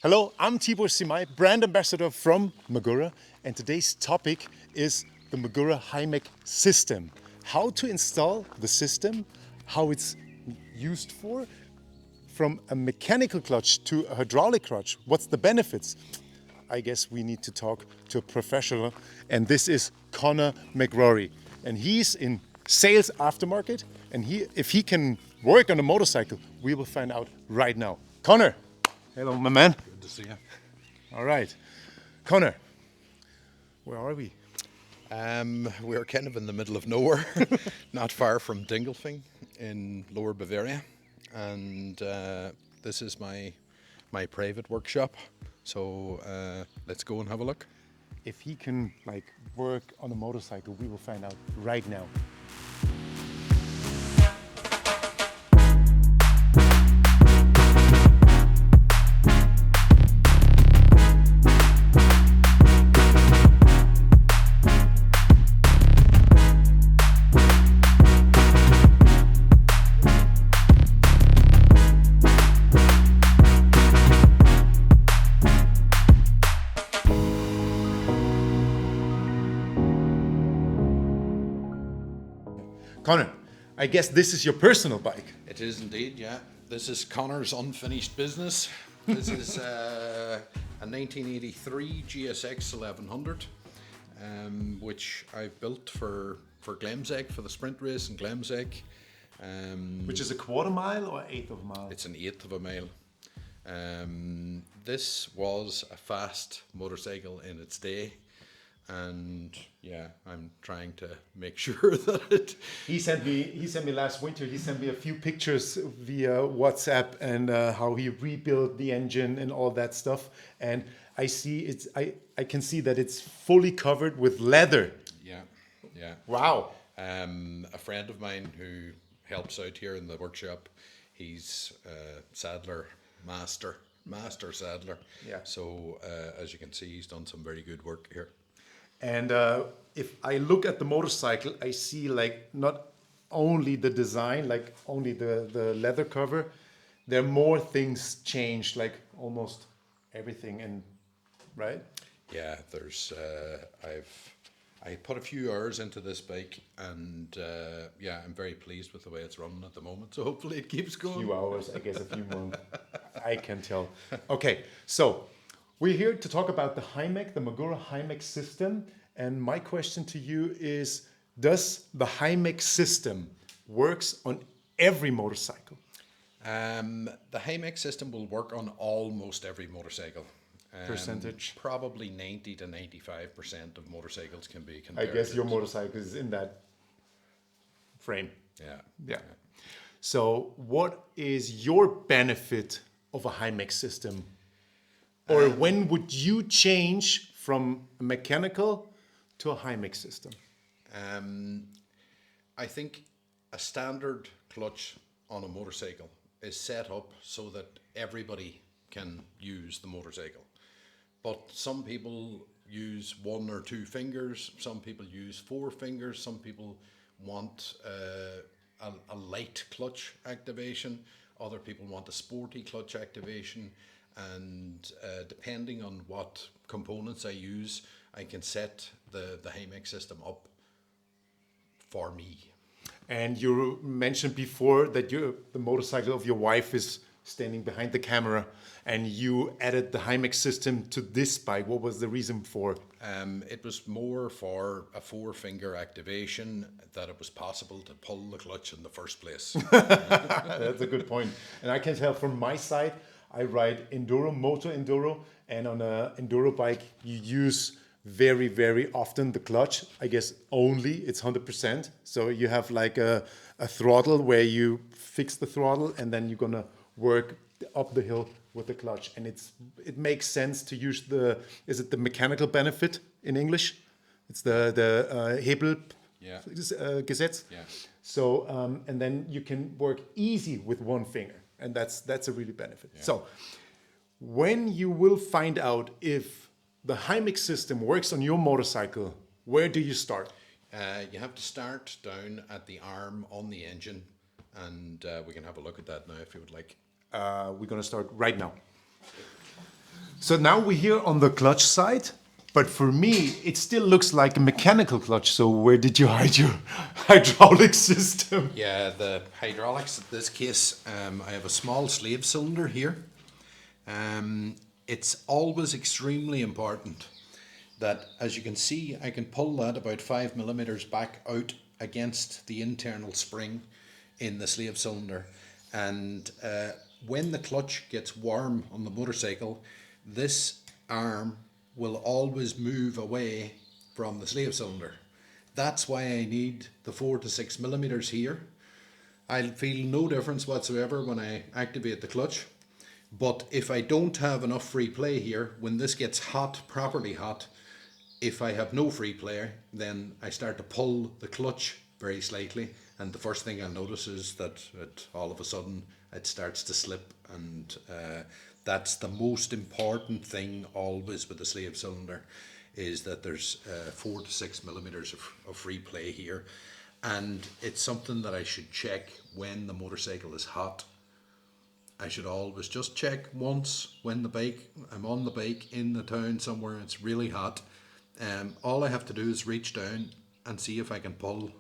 Hello, I'm Tibor Simai, brand ambassador from MAGURA, and today's topic is the MAGURA HYMEC system. How to install the system, how it's used for, from a mechanical clutch to a hydraulic clutch. What's the benefits? I guess we need to talk to a professional, and this is Conor McRory, and he's in sales aftermarket, and if he can work on a motorcycle, we will find out right now. Conor, hello, my man. Good to see you. All right, Conor, where are we? We're kind of in the middle of nowhere, not far from Dingolfing in Lower Bavaria, and this is my private workshop. So let's go and have a look. If he can work on a motorcycle, we will find out right now. Conor, I guess this is your personal bike. It is indeed, yeah. This is Conor's unfinished business. This is a 1983 GSX 1100, which I built for Glemzeg, for the sprint race in Glemzeg. Which is a quarter mile or eighth of a mile? It's an eighth of a mile. This was a fast motorcycle in its day. And yeah, I'm trying to make sure that it. He sent me last winter. He sent me a few pictures via WhatsApp and how he rebuilt the engine and all that stuff. And I can see that it's fully covered with leather. Yeah, yeah. Wow. A friend of mine who helps out here in the workshop, he's saddler master saddler. Yeah. So as you can see, he's done some very good work here. And if I look at the motorcycle, I see not only the design, only the leather cover. There are more things changed, almost everything, and right? Yeah, there's I put a few hours into this bike, and yeah, I'm very pleased with the way it's running at the moment. So hopefully it keeps going. A few hours, I guess, a few more. I can tell. Okay, so we're here to talk about the HYMEC, the MAGURA HYMEC system. And my question to you is, does the HYMEC system works on every motorcycle? The HYMEC system will work on almost every motorcycle. Percentage? Probably 90 to 95% of motorcycles can be converted. I guess your motorcycle is in that frame. Yeah. Yeah. So what is your benefit of a HYMEC system? Or when would you change from a mechanical to a HYMEC system? I think a standard clutch on a motorcycle is set up so that everybody can use the motorcycle. But some people use 1 or 2 fingers, some people use 4 fingers, some people want a light clutch activation, other people want a sporty clutch activation. And depending on what components I use, I can set the HYMEC system up for me. And you mentioned before that the motorcycle of your wife is standing behind the camera, and you added the HYMEC system to this bike. What was the reason for? It was more for a 4-finger activation, that it was possible to pull the clutch in the first place. That's a good point. And I can tell from my side, I ride enduro, motor enduro, and on an enduro bike, you use very, very often the clutch. I guess only it's 100%. So you have a throttle where you fix the throttle, and then you're gonna work up the hill with the clutch. And it makes sense to use is it the mechanical benefit in English? It's the Hebel. Yeah. Gesetz. Yeah. So and then you can work easy with 1 finger. And that's a really benefit. Yeah. So when you will find out if the HYMEC system works on your motorcycle, where do you start? You have to start down at the arm on the engine, and we can have a look at that now if you would like. We're going to start right now. So now we're here on the clutch side, but for me, it still looks like a mechanical clutch. So where did you hide your hydraulic system? Yeah, the hydraulics in this case, I have a small slave cylinder here. It's always extremely important that, as you can see, I can pull that about 5 millimeters back out against the internal spring in the slave cylinder. And when the clutch gets warm on the motorcycle, this arm will always move away from the slave cylinder. That's why I need the 4 to 6 millimeters here. I'll feel no difference whatsoever when I activate the clutch. But if I don't have enough free play here, when this gets hot, properly hot, if I have no free play, then I start to pull the clutch very slightly, and the first thing I'll notice is that all of a sudden it starts to slip, and that's the most important thing always with the slave cylinder, is that there's 4 to 6 millimeters of free play here, and it's something that I should check when the motorcycle is hot. I should always just check once when I'm on the bike in the town somewhere, it's really hot. All I have to do is reach down and see if I can pull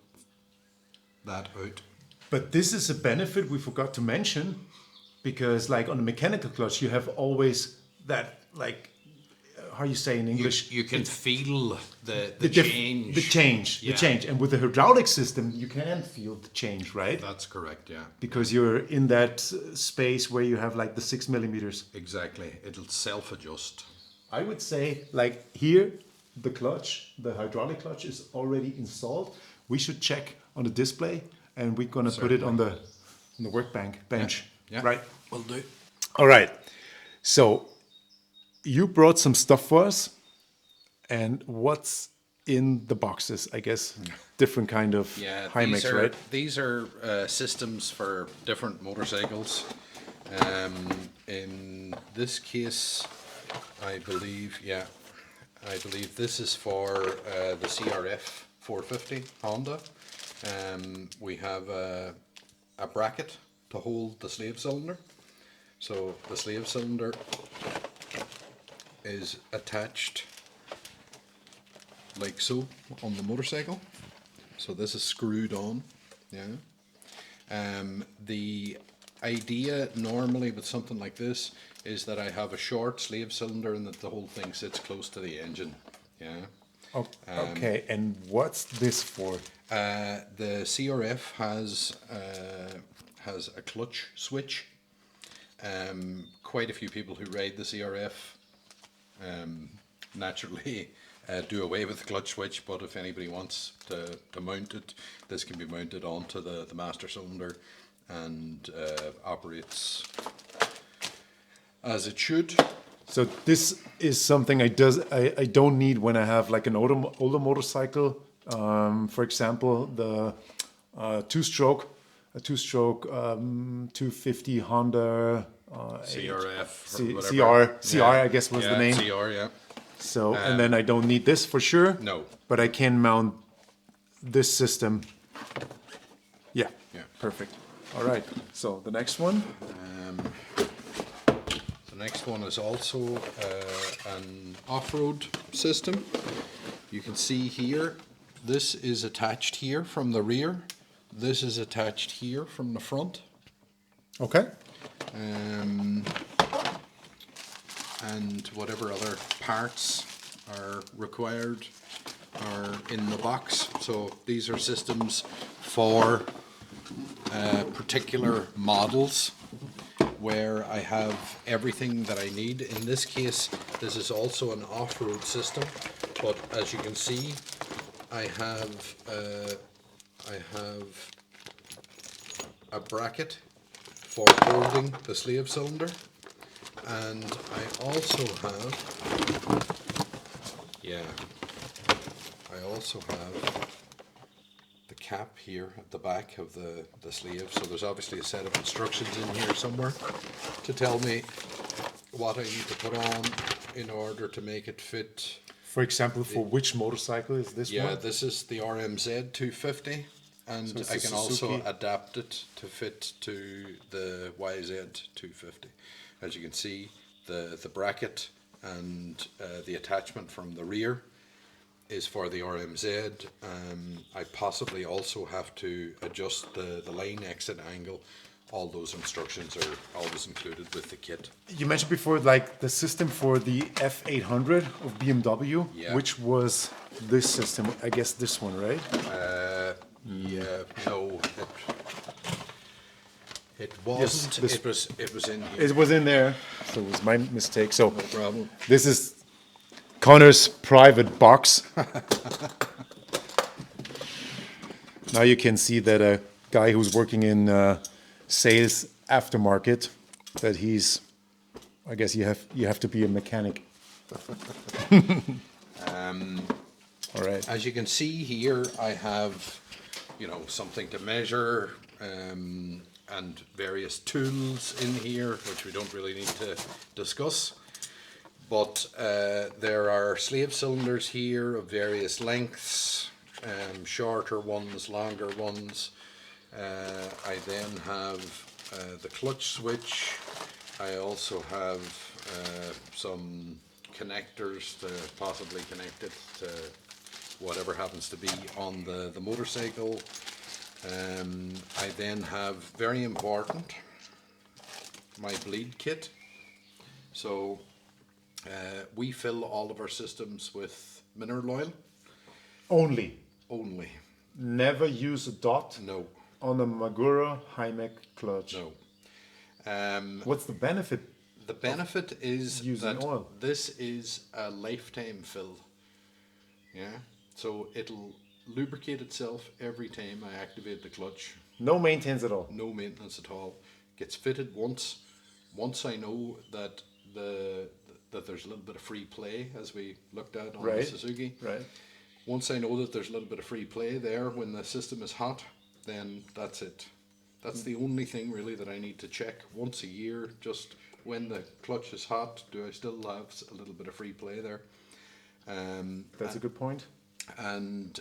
that out. But this is a benefit we forgot to mention, because like on a mechanical clutch, you have always that, like, how you say in English? You can feel the change. The change. And with the hydraulic system, you can feel the change, right? That's correct, yeah. Because you're in that space where you have like the 6 millimeters. Exactly. It'll self-adjust. I would say, like here, the clutch, the hydraulic clutch is already installed. We should check on the display, and we're gonna put it on the bench. Yeah. Right. Will do. All right. So you brought some stuff for us, and what's in the boxes? I guess different kind of Hymecs, right? These are systems for different motorcycles. In this case, I believe this is for the CRF 450 Honda. We have a bracket to hold the slave cylinder. So the slave cylinder is attached like so on the motorcycle. So this is screwed on. The idea normally with something like this is that I have a short slave cylinder and that the whole thing sits close to the engine. Okay, and what's this for? The CRF has a clutch switch. Quite a few people who ride the CRF naturally do away with the clutch switch, but if anybody wants to mount it, this can be mounted onto the master cylinder and operates as it should. So this is something I don't need when I have like an older motorcycle. For example, the two-stroke 250 Honda CRF CR, I guess was the name. CR, yeah. So and then I don't need this for sure. No. But I can mount this system. Yeah. Perfect. All right. So the next one. The next one is also an off-road system. You can see here, this is attached here from the rear. This is attached here from the front. Okay. And whatever other parts are required are in the box. So these are systems for particular models where I have everything that I need. In this case, this is also an off-road system, but as you can see, I have a bracket for holding the slave cylinder, and I also have the cap here at the back of the sleeve. So there's obviously a set of instructions in here somewhere to tell me what I need to put on in order to make it fit. For example, for which motorcycle is this one? Yeah, this is the RMZ 250, and so I can also adapt it to fit to the YZ 250. As you can see, the bracket and the attachment from the rear is for the RMZ. I possibly also have to adjust the line exit angle. All those instructions are always included with the kit. You mentioned before, like the system for the F800 of BMW, Yeah. which was this system, I guess this one, right? Yeah, no, it wasn't. this- it was in here. It was in there, so it was my mistake. So No problem. this is Connor's private box. Now you can see that a guy who's working in sales aftermarket, that he's, I guess you have to be a mechanic. All right. As you can see here, I have, something to measure and various tools in here, which we don't really need to discuss. But there are slave cylinders here of various lengths, shorter ones, longer ones. I then have the clutch switch. I also have some connectors to possibly connect it to whatever happens to be on the motorcycle. I then have, very important, my bleed kit. So we fill all of our systems with mineral oil Only. only. Never use a dot No, on a MAGURA HYMEC clutch. no. What's the benefit? The benefit is using that oil. this is a lifetime fill. Yeah, so it'll lubricate itself every time I activate the clutch. No maintenance at all. No maintenance at all. Gets fitted once. Once I know that that there's a little bit of free play, as we looked at on the Right. Suzuki. Right. Once I know that there's a little bit of free play there when the system is hot, then that's it. That's the only thing really that I need to check once a year. Just when the clutch is hot, do I still have a little bit of free play there? That's a good point. And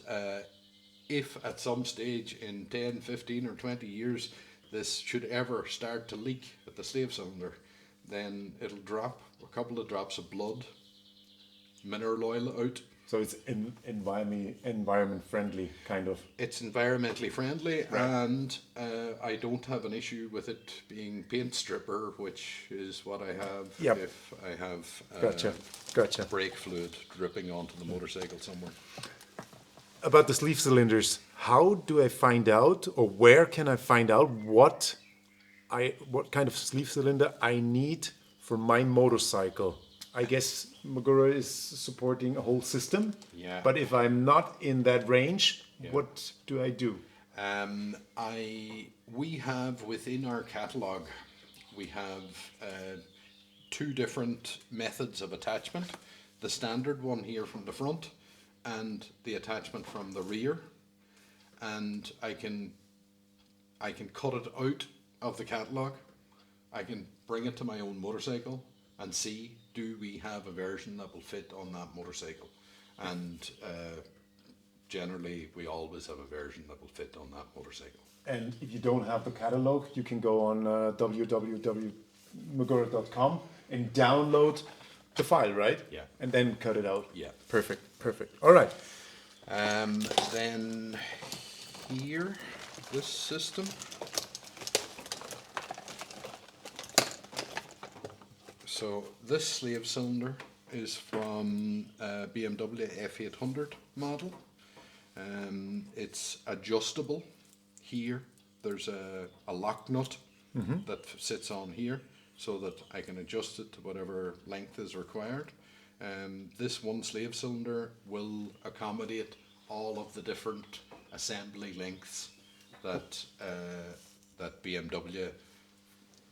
if at some stage in 10, 15 or 20 years this should ever start to leak at the slave cylinder, then it'll drop a couple of drops of blood, mineral oil out. So it's environment friendly, kind of. It's environmentally friendly, and I don't have an issue with it being paint stripper, which is what I have Yep. if I have Gotcha. brake fluid dripping onto the motorcycle somewhere. About the sleeve cylinders, how do I find out, or where can I find out what kind of sleeve cylinder I need for my motorcycle? I guess MAGURA is supporting a whole system. Yeah. But if I'm not in that range, what do I do? We have within our catalogue, we have two different methods of attachment. The standard one here from the front and the attachment from the rear. And I can cut it out of the catalogue. I can bring it to my own motorcycle and see, do we have a version that will fit on that motorcycle? And generally, we always have a version that will fit on that motorcycle. And if you don't have the catalog, you can go on www.magura.com and download the file, right? Yeah. And then cut it out. Yeah. Perfect. All right. Then here, this system. So this slave cylinder is from BMW F800 model. It's adjustable here. There's a lock nut that sits on here so that I can adjust it to whatever length is required. This one slave cylinder will accommodate all of the different assembly lengths that BMW,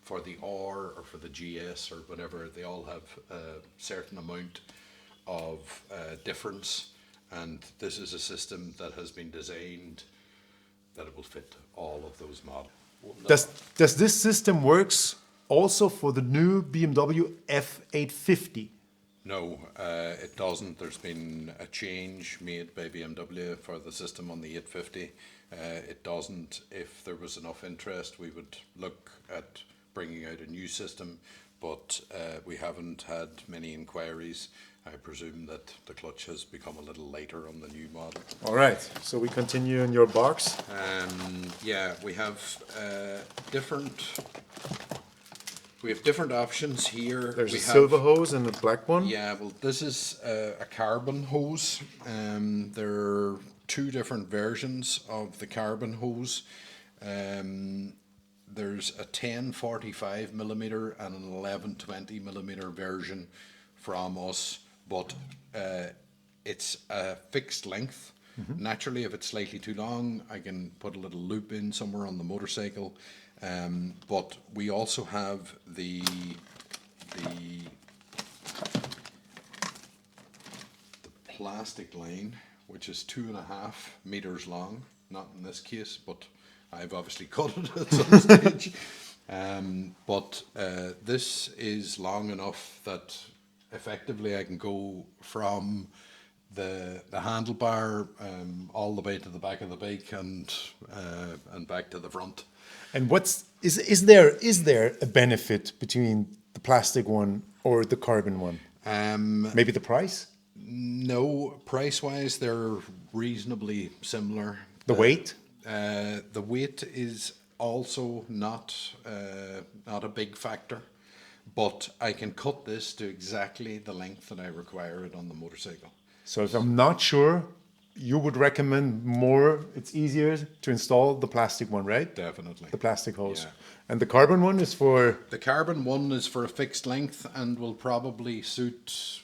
for the R or for the GS or whatever, they all have a certain amount of difference, and this is a system that has been designed that it will fit all of those models. Does this system works also for the new BMW F850? No, it doesn't. There's been a change made by BMW for the system on the 850. It doesn't. If there was enough interest, we would look at bringing out a new system. but we haven't had many inquiries. I presume that the clutch has become a little lighter on the new model. All right, so we continue in your box. Yeah, we have different options here. There's we a have, silver hose and a black one. Yeah, well, this is a carbon hose. There are two different versions of the carbon hose. There's a 1045 millimeter and an 1120 millimeter version from us, but it's a fixed length. Naturally, if it's slightly too long, I can put a little loop in somewhere on the motorcycle. But we also have the plastic line, which is 2.5 meters long. Not in this case, but I've obviously cut it at some stage. But this is long enough that effectively I can go from the handlebar all the way to the back of the bike and back to the front. And is there a benefit between the plastic one or the carbon one? Maybe the price? No, price-wise, they're reasonably similar. The weight? The weight is also not a big factor, but I can cut this to exactly the length that I require it on the motorcycle. So if I'm not sure, you would recommend more, it's easier to install the plastic one, right? Definitely. The plastic hose. Yeah. And the carbon one is for? The carbon one is for a fixed length and will probably suit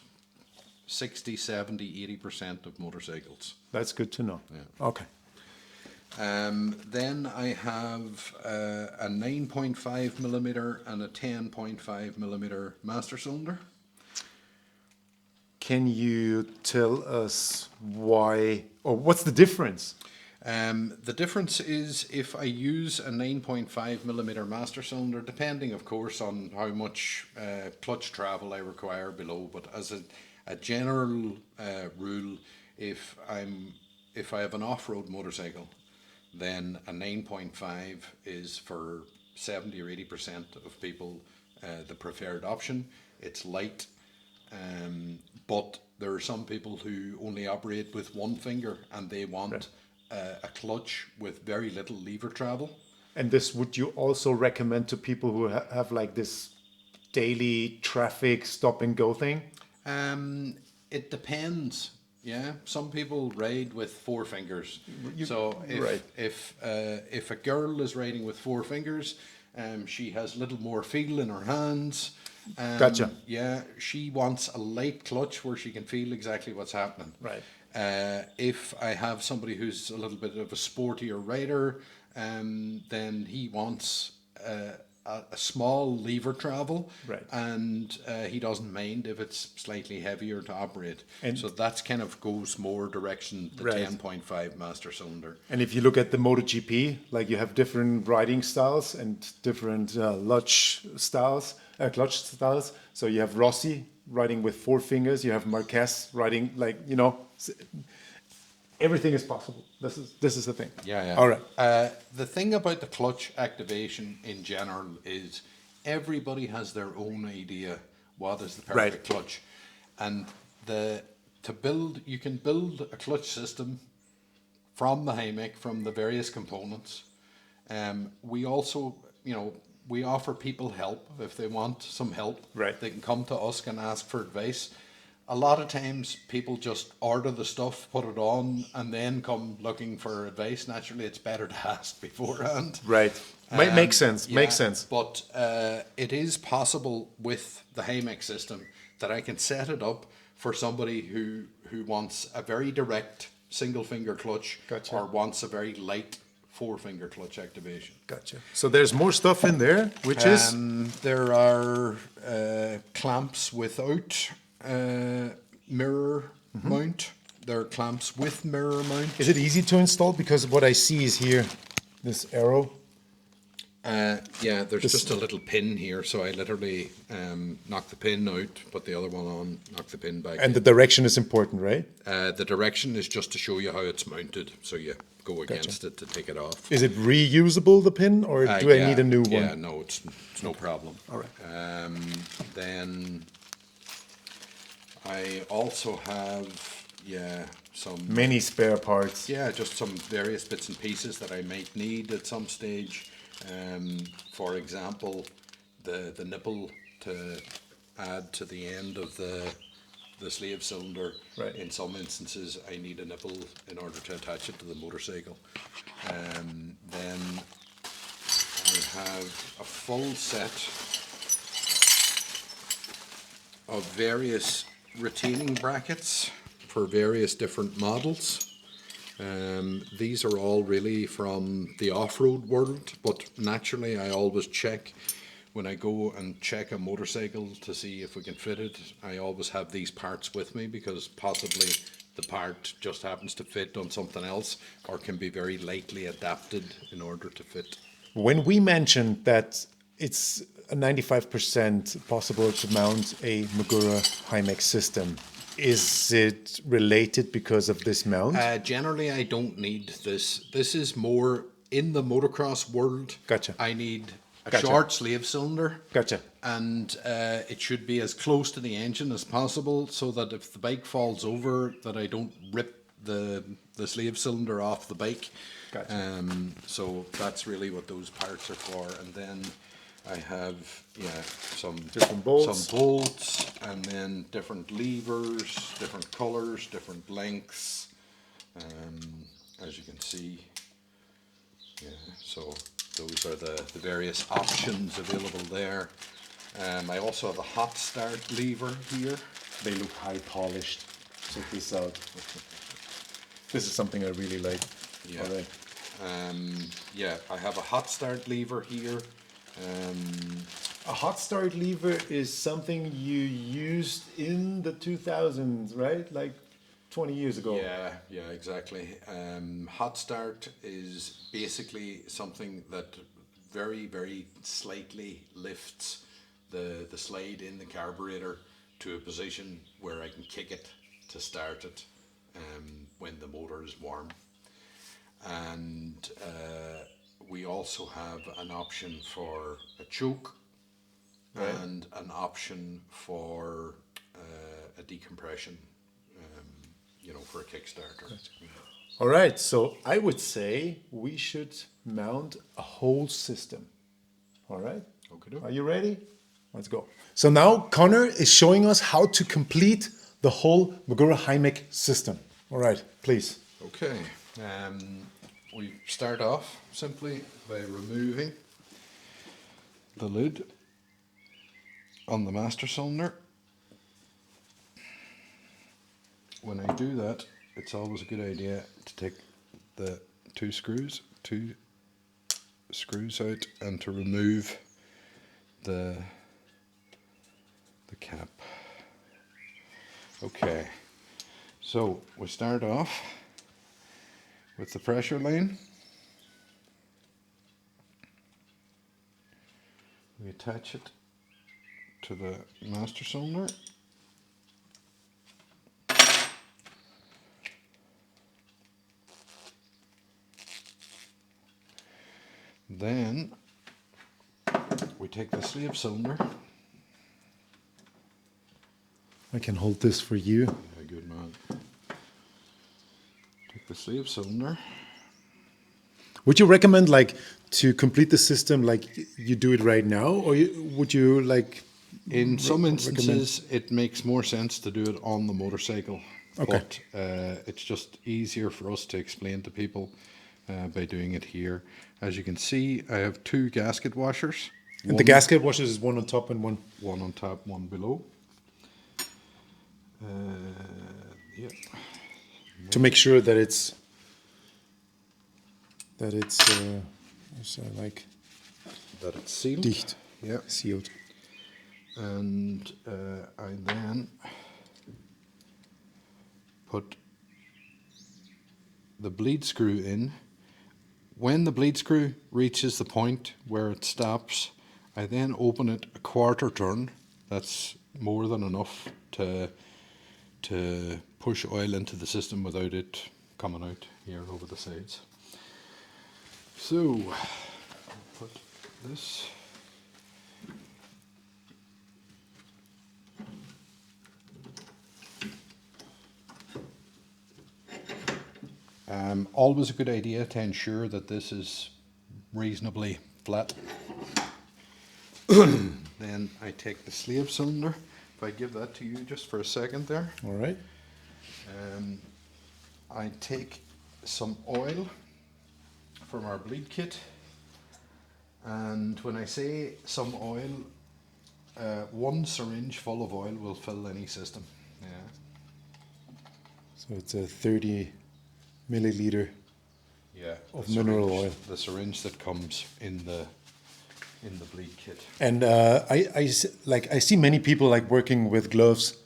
60, 70, 80% of motorcycles. That's good to know. Yeah. Okay. Then I have a 9.5 millimeter and a 10.5 millimeter master cylinder. Can you tell us why, or what's the difference? The difference is if I use a 9.5 millimeter master cylinder, depending of course on how much clutch travel I require below, but as a general rule, if I have an off-road motorcycle, then a 9.5 is for 70 or 80% of people the preferred option. It's light, but there are some people who only operate with one finger and they want a clutch with very little lever travel. And this would you also recommend to people who have like this daily traffic stop and go thing? It depends. Yeah, some people ride with four fingers. So if a girl is riding with four fingers, she has a little more feel in her hands. Gotcha. Yeah, she wants a light clutch where she can feel exactly what's happening. Right. If I have somebody who's a little bit of a sportier rider, then he wants a small lever travel, right. And he doesn't mind if it's slightly heavier to operate. And so that's kind of goes more direction the 10.5 master cylinder. And if you look at the MotoGP, like you have different riding styles and different clutch styles. So you have Rossi riding with four fingers. You have Marquez riding everything is possible. This is the thing. Yeah. All right. The thing about the clutch activation in general is everybody has their own idea what is the perfect clutch, and you can build a clutch system from the HYMEC, from the various components. We also, we offer people help if they want some help. Right. They can come to us and ask for advice. A lot of times people just order the stuff, put it on, and then come looking for advice. Naturally, it's better to ask beforehand. Right. Makes sense. Makes sense. But it is possible with the HYMEC system that I can set it up for somebody who wants a very direct single finger clutch. Gotcha. Or wants a very light four finger clutch activation. Gotcha. So there's more stuff in there, which is? There are clamps without mirror mount. There are clamps with mirror mount. Is it easy to install? Because what I see is here, this arrow. Yeah, there's just a little pin here, so I literally knock the pin out, put the other one on, knock the pin back And in. the direction is important, right? The direction is just to show you how it's mounted. So yeah, go against it to take it off. Is it reusable, the pin, or do I need a new one? Yeah, no, it's no problem. All right. Then I also have, some... Many spare parts. Yeah, just some various bits and pieces that I might need at some stage. For example, the nipple to add to the end of the slave cylinder. Right. In some instances, I need a nipple in order to attach it to the motorcycle. Then I have a full set of various retaining brackets for various different models. These are all really from the off-road world, but naturally I always check when I go and check a motorcycle to see if we can fit it. I always have these parts with me because possibly the part just happens to fit on something else or can be very lightly adapted in order to fit. When we mentioned that it's a 95% possible to mount a MAGURA HYMEC system, is it related because of this mount? Generally, I don't need this. This is more in the motocross world. Gotcha. I need a Gotcha. short slave cylinder. Gotcha. And it should be as close to the engine as possible so that if the bike falls over, that I don't rip the slave cylinder off the bike. Gotcha. So that's really what those parts are for. And then I have some Different bolts. some bolts, and then different levers, different colors, different lengths. As you can see, so those are the various options available there. I also have a hot start lever here. They look high polished. Check this out. This is something I really like. Yeah. All right. I have a hot start lever here. A hot start lever is something you used in the 2000s, right? Like 20 years ago. Yeah, exactly. Hot start is basically something that very, very slightly lifts the slide in the carburetor to a position where I can kick it to start it when the motor is warm. And we also have an option for a choke, right, and an option for a decompression, for a Kickstarter. Gotcha. All right, so I would say we should mount a whole system. All right? Okay. Are you ready? Let's go. So now Conor is showing us how to complete the whole MAGURA HYMEC system. All right, please. Okay. We start off simply by removing the lid on the master cylinder. When I do that, it's always a good idea to take the two screws out and to remove the cap. Okay, so we start off with the pressure line. We attach it to the master cylinder. Then we take the slave cylinder. I can hold this for you. Yeah, good man. Take the slave cylinder. Would you recommend to complete the system like you do it right now, or would you like? In some instances, it makes more sense to do it on the motorcycle. Okay. But it's just easier for us to explain to people by doing it here. As you can see, I have two gasket washers. And the gasket washers is one on top and one. One on top, one below. Yeah. To make sure that it's That it's sealed. dicht. Yeah. Sealed. And I then put the bleed screw in. When the bleed screw reaches the point where it stops, I then open it a quarter turn. That's more than enough to push oil into the system without it coming out here over the sides. So, I'll put this. Always a good idea to ensure that this is reasonably flat. Then I take the slave cylinder. If I give that to you just for a second there. All right. I take some oil from our bleed kit, and when I say some oil, 1 syringe full of oil will fill any system. Yeah. So it's a 30 milliliter Yeah. of mineral oil. The syringe that comes in the bleed kit. And I see many people like working with gloves,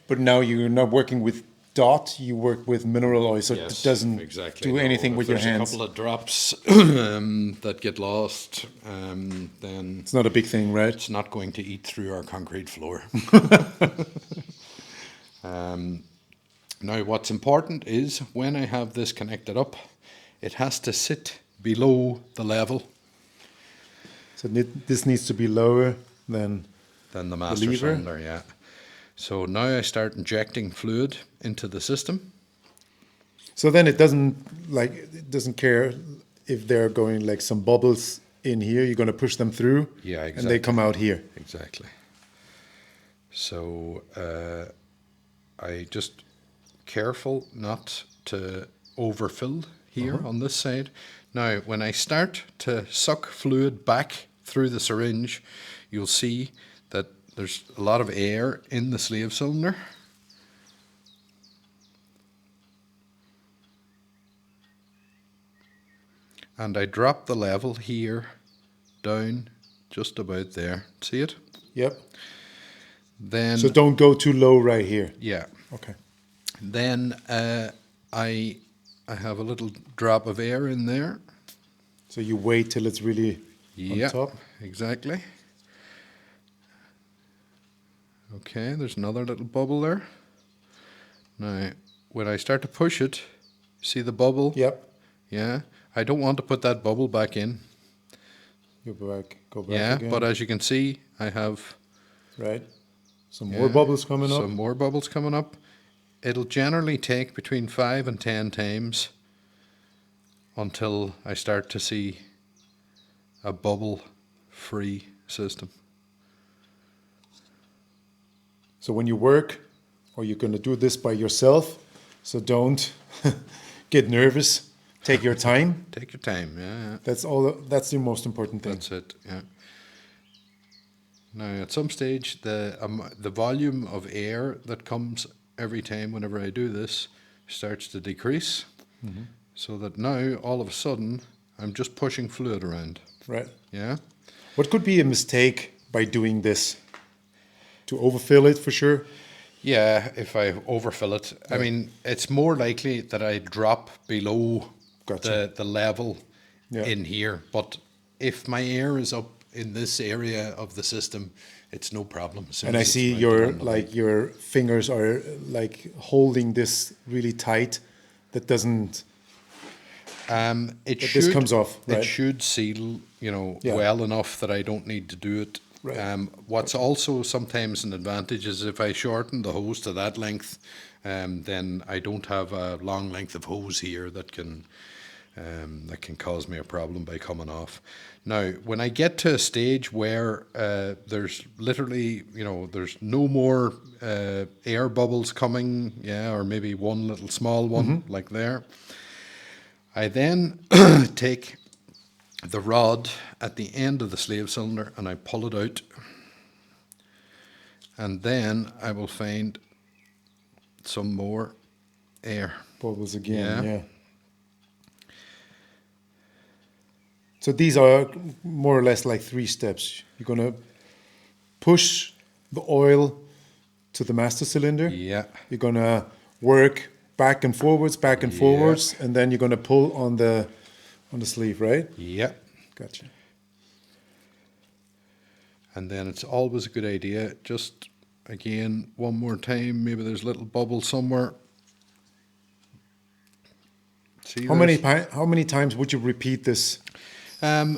but now you're not working with dot, you work with mineral oil, so it doesn't do anything with your hands. There's a couple of drops that get lost, then It's not a big thing, right? it's not going to eat through our concrete floor. Now what's important is when I have this connected up, it has to sit below the level. So this needs to be lower than the master lever. cylinder, yeah. So now I start injecting fluid into the system. So then it doesn't care if they're going like some bubbles in here. You're going to push them through, Yeah, and they come out here. Exactly. So I just careful not to overfill here on this side. Now, when I start to suck fluid back through the syringe, you'll see that there's a lot of air in the slave cylinder. And I drop the level here down just about there. See it? Yep. Then So don't go too low right here. yeah. Okay. Then I have a little drop of air in there. So you wait till it's really on top. Exactly. Okay, there's another little bubble there. Now, when I start to push it, see the bubble? Yep. Yeah. I don't want to put that bubble back in. Go back Yeah, again. but as you can see, I have Right. Some more bubbles coming up. some more bubbles coming up. It'll generally take between 5 and 10 times until I start to see a bubble-free system. So when you work, or you're going to do this by yourself, so don't get nervous. Take your time. Take your time, yeah. That's all. That's the most important thing. That's it, yeah. Now, at some stage, the volume of air that comes every time whenever I do this starts to decrease, so that now, all of a sudden, I'm just pushing fluid around. Right. Yeah? What could be a mistake by doing this? To overfill it for sure. Yeah, if I overfill it. I mean, it's more likely that I drop below the level in here. But if my air is up in this area of the system, it's no problem. And I see your fingers are like holding this really tight. That doesn't. This comes off. Right? It should seal, well enough that I don't need to do it. Right. What's also sometimes an advantage is if I shorten the hose to that length, then I don't have a long length of hose here that can cause me a problem by coming off. Now, when I get to a stage where there's literally, there's no more air bubbles coming, or maybe one little small one like there, I then take the rod at the end of the slave cylinder and I pull it out, and then I will find some more air. Bubbles again, yeah. So these are more or less like 3 steps. You're going to push the oil to the master cylinder. Yeah. You're going to work back and forwards, and then you're going to pull on the sleeve, right? Yeah. Gotcha. And then it's always a good idea, just again, one more time, maybe there's a little bubble somewhere. See, How many times would you repeat this?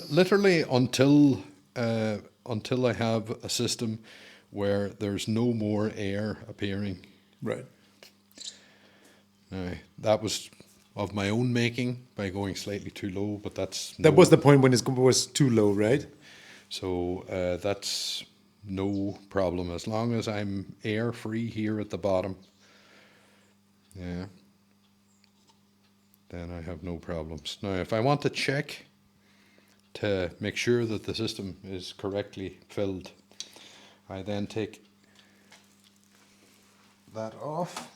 literally until I have a system where there's no more air appearing. Right. Now, that was of my own making by going slightly too low, but That was the point when it was too low, right? so that's no problem as long as I'm air free here at the bottom. Yeah. Then I have no problems. Now, if I want to check to make sure that the system is correctly filled, I then take that off,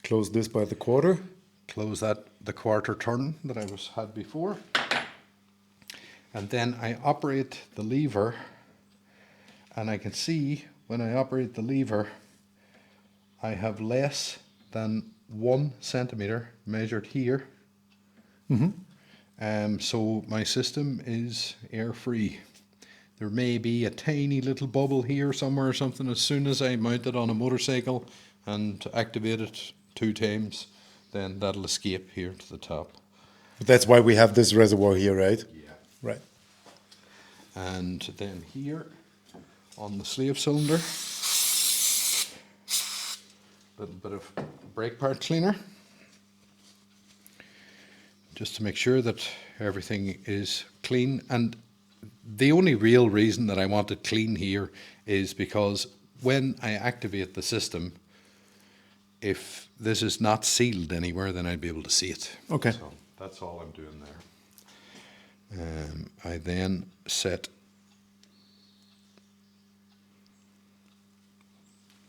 Close this by the quarter. close the quarter turn that I had before, and then I operate the lever, and I can see when I operate the lever I have less than 1 centimeter measured here. So my system is air free. There may be a tiny little bubble here somewhere or something. As soon as I mount it on a motorcycle and activate it 2 times, then that'll escape here to the top. But that's why we have this reservoir here, right? Yeah. Right. And then here on the slave cylinder, a little bit of brake part cleaner, just to make sure that everything is clean. And the only real reason that I want it clean here is because when I activate the system, if this is not sealed anywhere, then I'd be able to see it. Okay. So that's all I'm doing there. I then set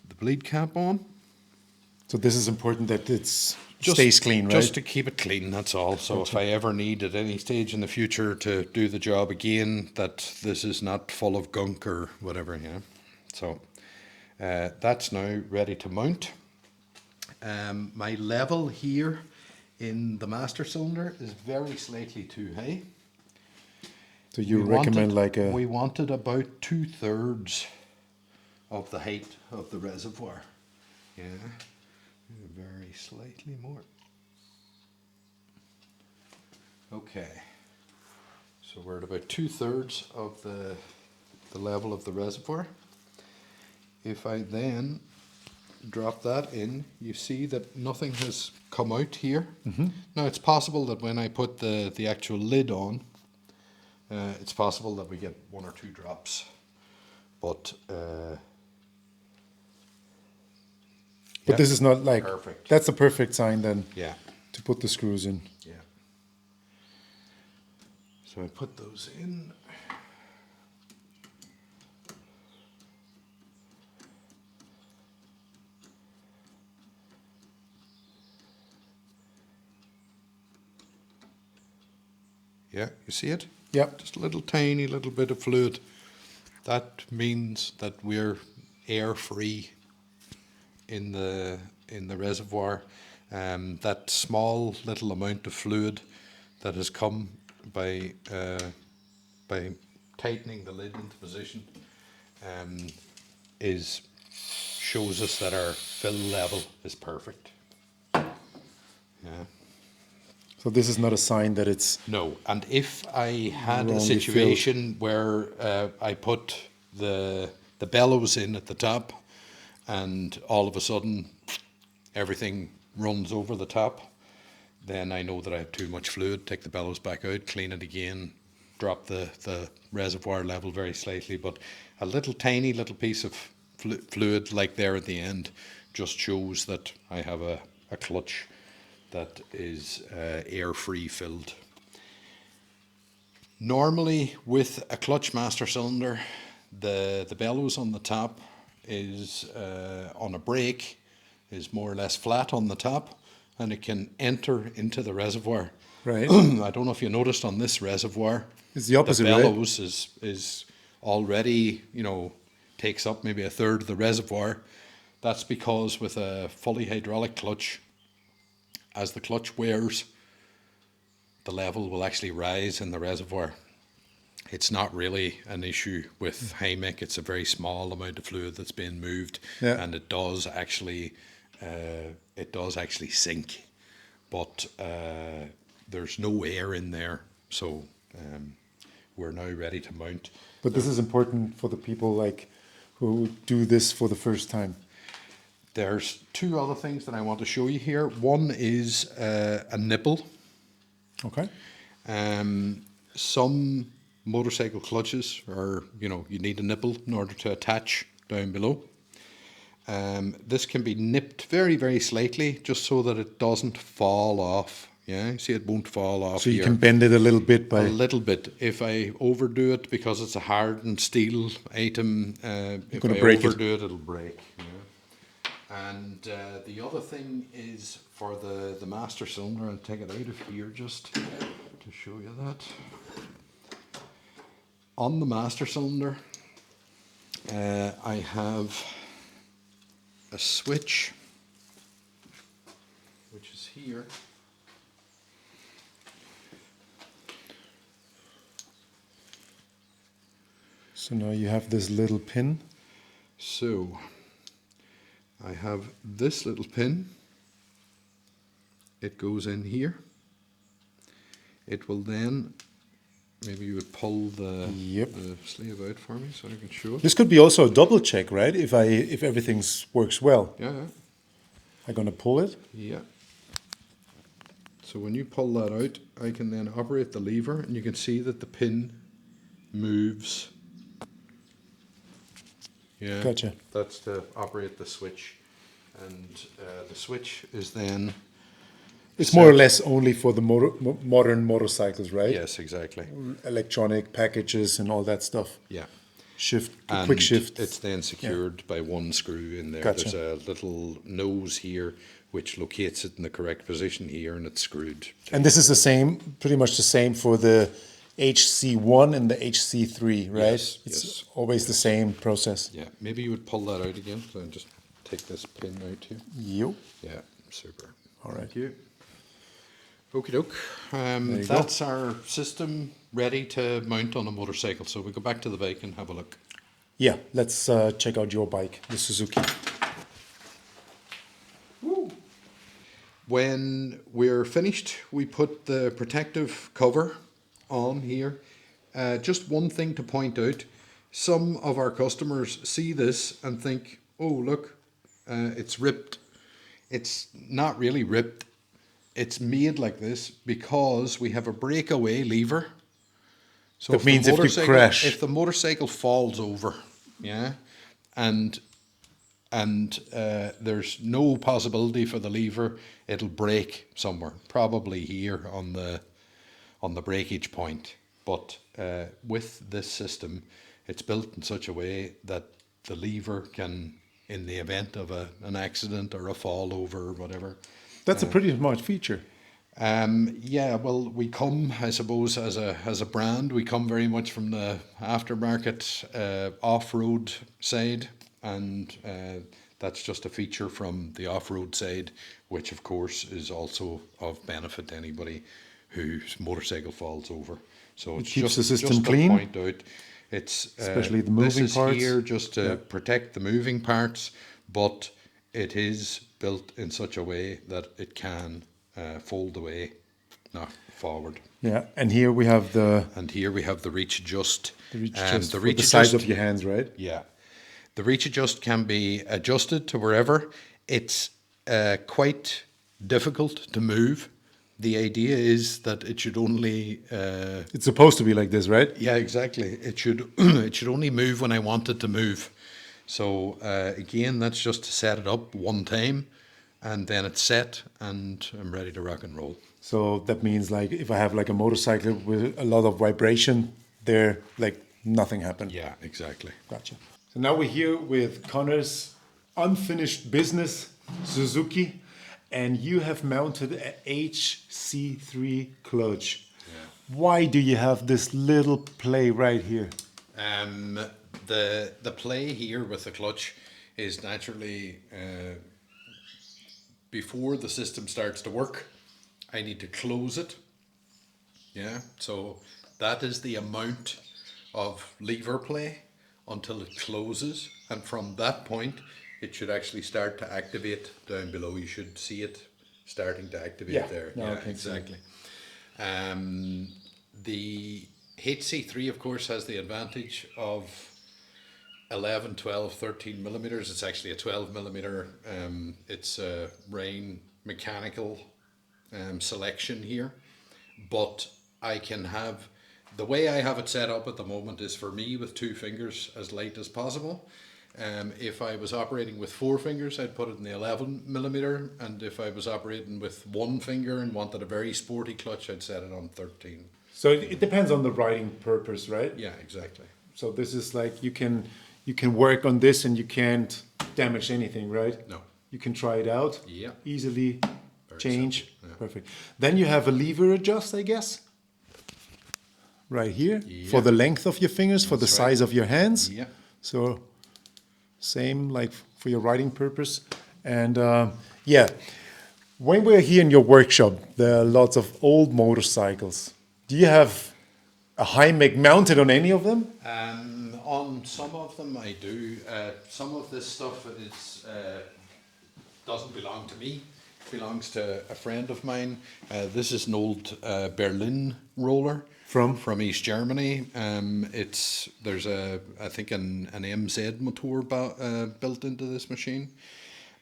the bleed cap on. So this is important that it stays clean, right? Just to keep it clean, that's all. So if I ever need at any stage in the future to do the job again, that this is not full of gunk or whatever, you know. So that's now ready to mount. My level here in the master cylinder is very slightly too high. So you recommend like a... We wanted about 2/3 of the height of the reservoir. Yeah, very slightly more. Okay, so we're at about 2/3 of the level of the reservoir. If I then drop that in, you see that nothing has come out here. Now it's possible that when I put the actual lid on, it's possible that we get 1 or 2 drops, but yeah, this is not like... perfect. That's a perfect sign then Yeah, to put the screws in. yeah. So I put those in. Yeah, you see it? Yep. Just a little tiny little bit of fluid. That means that we're air free in the reservoir. That small little amount of fluid that has come by tightening the lid into position shows us that our fill level is perfect. Yeah. So this is not a sign that it's... No, and if I had a wrongly situation where I put the bellows in at the top and all of a sudden everything runs over the top, then I know that I have too much fluid. Take the bellows back out, clean it again, drop the reservoir level very slightly, but a little tiny little piece of fluid like there at the end just shows that I have a clutch that is air-free filled. Normally with a clutch master cylinder, the bellows on the top is on a brake is more or less flat on the top, and it can enter into the reservoir. Right. I don't know if you noticed on this reservoir, It's the opposite, the right? bellows is already, takes up maybe 1/3 of the reservoir. That's because with a fully hydraulic clutch, as the clutch wears, the level will actually rise in the reservoir. It's not really an issue with HYMEC. It's a very small amount of fluid that's being moved, Yeah. and it does actually it does actually sink, but there's no air in there, so we're now ready to mount. But this is important for the people like who do this for the first time. There's two other things that I want to show you here. One is a nipple. Okay. Some motorcycle clutches are, you need a nipple in order to attach down below. This can be nipped very, very slightly just so that it doesn't fall off. Yeah, see, it won't fall off. So you here. can bend it a little bit by... A little bit. If I overdo it because it's a hardened steel item, if I overdo it, it'll break. Yeah. And the other thing is for the master cylinder, I'll take it out of here just to show you that. On the master cylinder, I have a switch, which is here. So now you have this little pin. So I have this little pin. It goes in here. It will then, maybe you would pull the sleeve out for me so I can show it. This could be also a double check, right? If everything works well. Yeah. I'm gonna pull it. Yeah. So when you pull that out, I can then operate the lever, and you can see that the pin moves. Yeah. Gotcha. That's to operate the switch, and the switch is then. It's more or less only for the modern motorcycles, right? Yes, exactly. Electronic packages and all that stuff. Yeah. Quick shift. It's then secured by one screw in there. Gotcha. There's a little nose here which locates it in the correct position here, and it's screwed. And this is the same, pretty much the same for the HC1 and the HC3, right? Yes, it's always the same process. Yeah, maybe you would pull that out again. So just take this pin out here. Yep. Yeah, super. All right. Thank you. Okie doke. you That's our system ready to mount on a motorcycle. So we go back to the bike and have a look. Yeah, let's check out your bike, the Suzuki. Woo. When we're finished, we put the protective cover on here. Just one thing to point out. Some of our customers see this and think, oh, look, it's ripped. It's not really ripped. It's made like this because we have a breakaway lever. So that means if you crash, if the motorcycle falls over, yeah, and there's no possibility for the lever, it'll break somewhere, probably here on the breakage point. But with this system, it's built in such a way that the lever can, in the event of an accident or a fall over or whatever. That's a pretty smart feature. Yeah, well, we come, I suppose, as a brand, we come very much from the aftermarket off-road side, and that's just a feature from the off-road side, which of course is also of benefit to anybody whose motorcycle falls over. So it keeps just, the system just clean. To point out, it's especially the moving this parts. is here just to protect the moving parts, but it is built in such a way that it can fold away, not forward. Yeah, and here we have the reach adjust. The reach the size of your hands, right? Yeah, the reach adjust can be adjusted to wherever. It's quite difficult to move. The idea is that it should only. It's supposed to be like this, right? Yeah, exactly. It should it should only move when I want it to move. So again, that's just to set it up one time, and then it's set, and I'm ready to rock and roll. So that means like if I have like a motorcycle with a lot of vibration, there like nothing happened. Yeah, exactly. Gotcha. So now we're here with Conor's unfinished business, Suzuki, and you have mounted a HC3 clutch. Yeah. Why do you have this little play right here? The play here with the clutch is naturally before the system starts to work, I need to close it. Yeah, so that is the amount of lever play until it closes, and from that point it should actually start to activate down below. You should see it starting to activate Yeah. there. No, yeah, okay, so- exactly. The HC3, of course, has the advantage of 11, 12, 13 millimeters. It's actually a 12 millimeter. It's a rain mechanical selection here, but I can have, the way I have it set up at the moment is for me with 2 fingers as light as possible. If I was operating with 4 fingers, I'd put it in the 11 millimeter, and if I was operating with 1 finger and wanted a very sporty clutch, I'd set it on 13. So it depends on the writing purpose, right? Yeah, exactly. So this is like you can work on this and you can't damage anything, right? No. You can try it out. Yeah. Easily change. simple, yeah. Perfect. Then you have a lever adjust, I guess. Right here for Yeah. the length of your fingers, for the That's right. size of your hands. Yeah. So same like for your writing purpose. And yeah, when we're here in your workshop, there are lots of old motorcycles. Do you have a HYMEC mounted on any of them? On some of them I do. Some of this stuff is doesn't belong to me. It belongs to a friend of mine. This is an old Berlin roller from East Germany. There's I think an MZ motor built into this machine.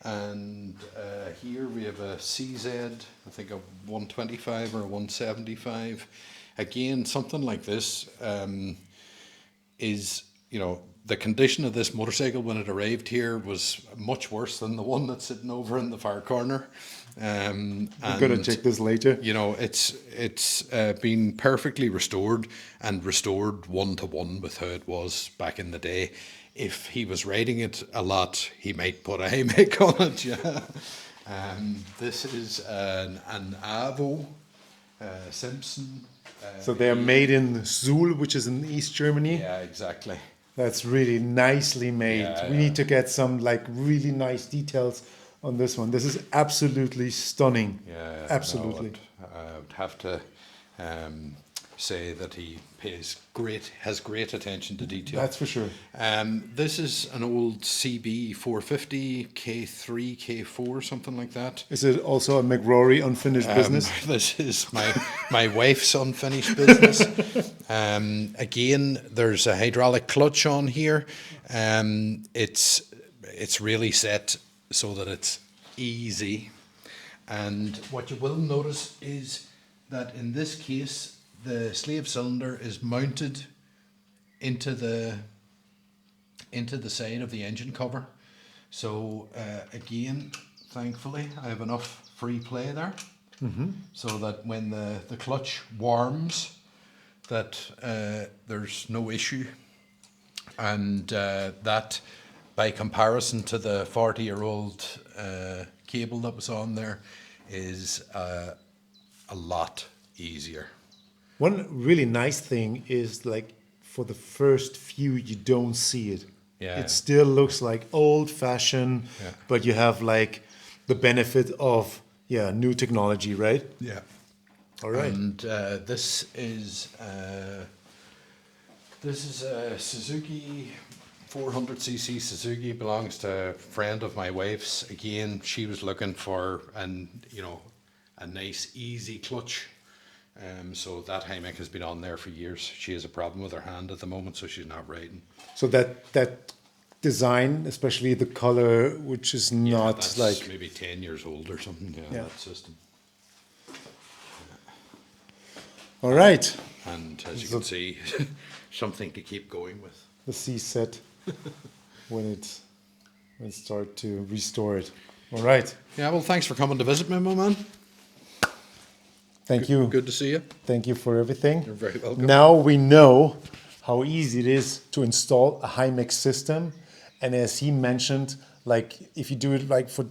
And here we have a CZ, I think a 125 or a 175. Again, something like this is, you know, the condition of this motorcycle when it arrived here was much worse than the one that's sitting over in the far corner. I'm gonna check this later. You know, it's been perfectly restored and restored 1-to-1 with how it was back in the day. If he was riding it a lot, he might put a HYMEC on it. Yeah. This is an Avo Simpson. So they are made in Suhl, which is in East Germany. Yeah, exactly. That's really nicely made. Yeah, we need to get some like really nice details on this one. This is absolutely stunning. Yeah, absolutely. No, I would have to say that he has great attention to detail. That's for sure. This is an old CB 450 K3 K4, something like that. Is it also a McRory unfinished business? This is my wife's unfinished business. Again, there's a hydraulic clutch on here. It's really set so that it's easy. And what you will notice is that in this case, the slave cylinder is mounted into the side of the engine cover. So again, thankfully, I have enough free play there, so that when the clutch warms, that there's no issue, and that, by comparison to the 40-year-old cable that was on there, is a lot easier. One really nice thing is like for the first few, you don't see it. Yeah. It still looks like old fashioned, but you have like the benefit of new technology, right? Yeah. All right. And this is a Suzuki 400cc Suzuki, belongs to a friend of my wife's. Again, she was looking for a nice easy clutch. So that HYMEC has been on there for years. She has a problem with her hand at the moment, so she's not riding. So that design, especially the color, which is not That's like maybe 10 years old or something. Yeah, that system. all right. And as you can see, something to keep going with. The C set when it start to restore it. All right. Yeah, well, thanks for coming to visit me, my man. Thank you. Good to see you. Thank you for everything. You're very welcome. Now we know how easy it is to install a HYMEC system. And as he mentioned, like if you do it like for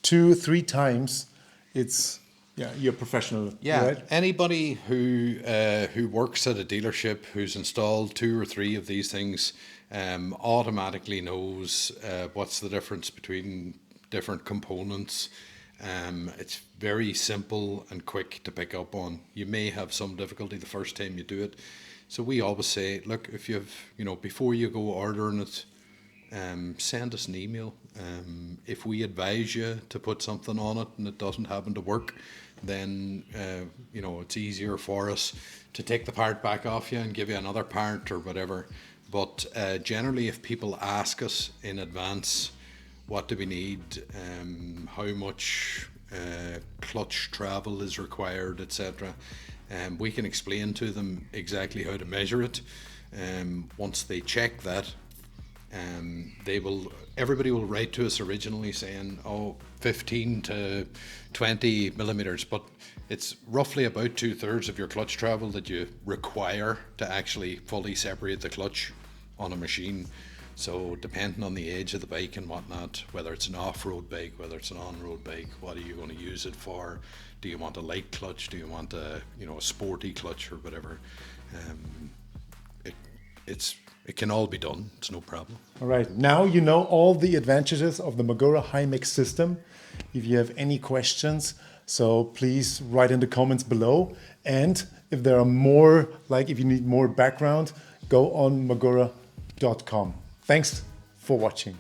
2-3 times, it's you're professional. Yeah, right? anybody who works at a dealership who's installed 2 or 3 of these things automatically knows what's the difference between different components. It's very simple and quick to pick up on. You may have some difficulty the first time you do it. So we always say, look, if you've, before you go ordering it, send us an email. If we advise you to put something on it and it doesn't happen to work, then you know, it's easier for us to take the part back off you and give you another part or whatever. But generally, if people ask us in advance, what do we need, how much clutch travel is required, etc., we can explain to them exactly how to measure it. Once they check that, everybody will write to us originally saying, oh, 15 to 20 millimeters, but it's roughly about 2/3 of your clutch travel that you require to actually fully separate the clutch on a machine. So depending on the age of the bike and whatnot, whether it's an off-road bike, whether it's an on-road bike, what are you going to use it for? Do you want a light clutch? Do you want a sporty clutch or whatever? It can all be done. It's no problem. All right, now you know all the advantages of the MAGURA HYMEC system. If you have any questions, so please write in the comments below. And if there are more, like if you need more background, go on magura.com. Thanks for watching.